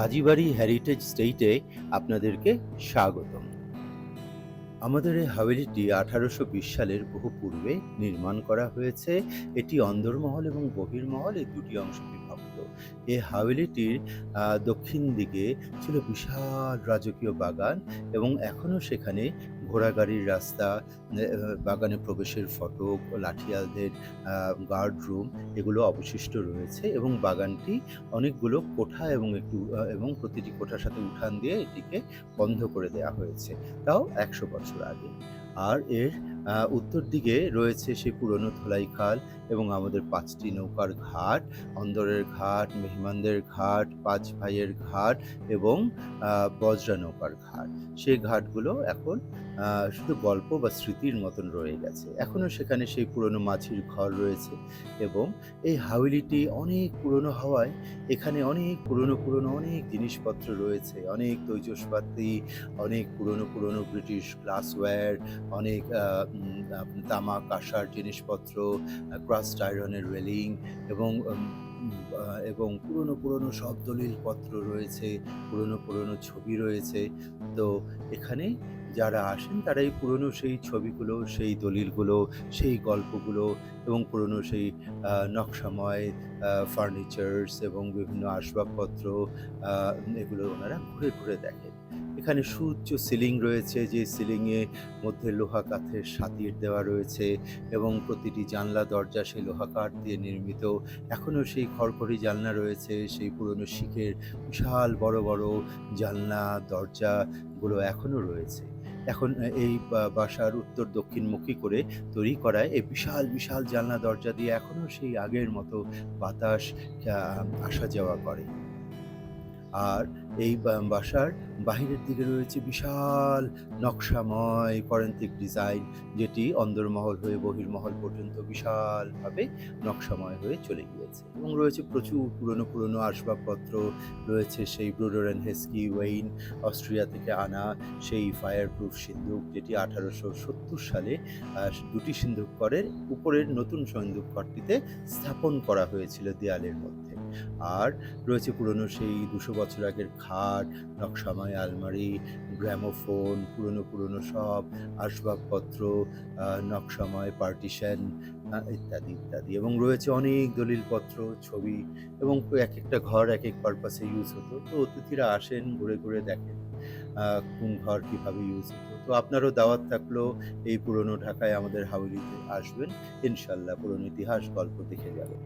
Hajibari heritage স্টেটে আপনাদেরকে স্বাগতম। আমাদের এই হাভেলিটি ১৮২০ সালের বহু পূর্বে নির্মাণ করা হয়েছে। এটি অন্দরমহল এবং বহির্মহল এই দুটি অংশে বিভক্ত। এই হাভেলিটির দক্ষিণ দিকে ছিল বিশাল রাজকীয় বাগান এবং এখনও সেখানে ঘোড়াগাড়ির রাস্তা, বাগানে প্রবেশের ফটক, লাঠিয়ালদের গার্ড রুম এগুলো অবশিষ্ট রয়েছে এবং বাগানটি অনেকগুলো কোঠা এবং প্রতিটি কোঠার সাথে উঠান দিয়ে এটিকে বন্ধ করে দেয়া হয়েছে। তাও ১০০ বছর আগে। আর এর উত্তর দিকে রয়েছে সেই পুরনো ধোলাই খাল এবং আমাদের ৫ টি নৌকার ঘাট, অন্দরের ঘাট, মেহমানদের ঘাট, ৫ ভাইয়ের ঘাট এবং আ বজরা নৌকার ঘাট। সেই ঘাটগুলো এখন শুধু গল্প বা স্মৃতির মতন রয়ে গেছে। এখনো সেখানে সেই পুরনো মাঝির ঘর রয়েছে এবং এই হাভেলিটি অনেক পুরনো হওয়ায় এখানে অনেক পুরনো অনেক জিনিসপত্র রয়েছে। অনেক তৈজসপাতি, অনেক পুরনো ব্রিটিশ গ্লাসওয়্যার, অনেক তামা, কাঁসার জিনিসপত্র, ক্রাস্ট আয়রনের রেলিং এবং উম উম আ এবং পুরনো সব দলিলপত্র রয়েছে, পুরনো ছবি রয়েছে। তো এখানে যারা আসেন তারা এই পুরনো সেই ছবিগুলো, সেই দলিলগুলো, সেই গল্পগুলো এবং পুরনো সেই নকশাময় ফার্নিচার্স এবং বিভিন্ন আসবাবপত্র আ এগুলো ওনারা ঘুরে দেখেন। এখানে সুউচ্চ সিলিং রয়েছে, যে সিলিংয়ে মধ্যে লোহা কাঠের সাতির দেওয়া রয়েছে এবং প্রতিটি জানলা দরজা সেই লোহা কাঠ দিয়ে নির্মিত। এখনও সেই খড়খড়ি জানলা রয়েছে, সেই পুরনো শিকের বিশাল বড় জানলা, দরজাগুলো এখনও রয়েছে। এখন এই বাসার উত্তর দক্ষিণমুখী করে তৈরি করায় এই বিশাল জানলা দরজা দিয়ে এখনও সেই আগের মতো বাতাস আ আসা যাওয়া করে। আর এই বাসার বাহিরের দিকে রয়েছে বিশাল নকশাময় করেন্তিক ডিজাইন, যেটি অন্দরমহল হয়ে বহির্মহল পর্যন্ত বিশালভাবে নকশাময় হয়ে চলে গিয়েছে এবং রয়েছে প্রচুর পুরনো আসবাবপত্র, রয়েছে সেই ব্রুডার অ্যান্ড হেস্কি ওয়েইন অস্ট্রিয়া থেকে আনা সেই ফায়ার প্রুফ সিন্দুক, যেটি ১৮৭০ সালে ২টি সিন্দুকঘরের উপরের নতুন সিন্দুকঘরটিতে স্থাপন করা হয়েছিল দেয়ালের মধ্যে। আর রয়েছে পুরনো সেই ২০০ বছর আগের খাট, নকশাময় আলমারি, গ্র্যামোফোন, পুরনো সব আসবাবপত্র, নকশাময় পার্টিশন ইত্যাদি এবং রয়েছে অনেক দলিলপত্র, ছবি এবং একেকটা ঘর একেক পারপাসে ইউজ হতো। তো অতিথিরা আসেন, ঘুরে দেখেন আ কোন ঘর কিভাবে ইউজ হতো। তো আপনারও দাওয়াত থাকলো, এই পুরনো ঢাকায় আমাদের হাভেলিতে আসবেন। ইনশাআল্লাহ পুরনো ইতিহাস গল্প দেখে যাবেন।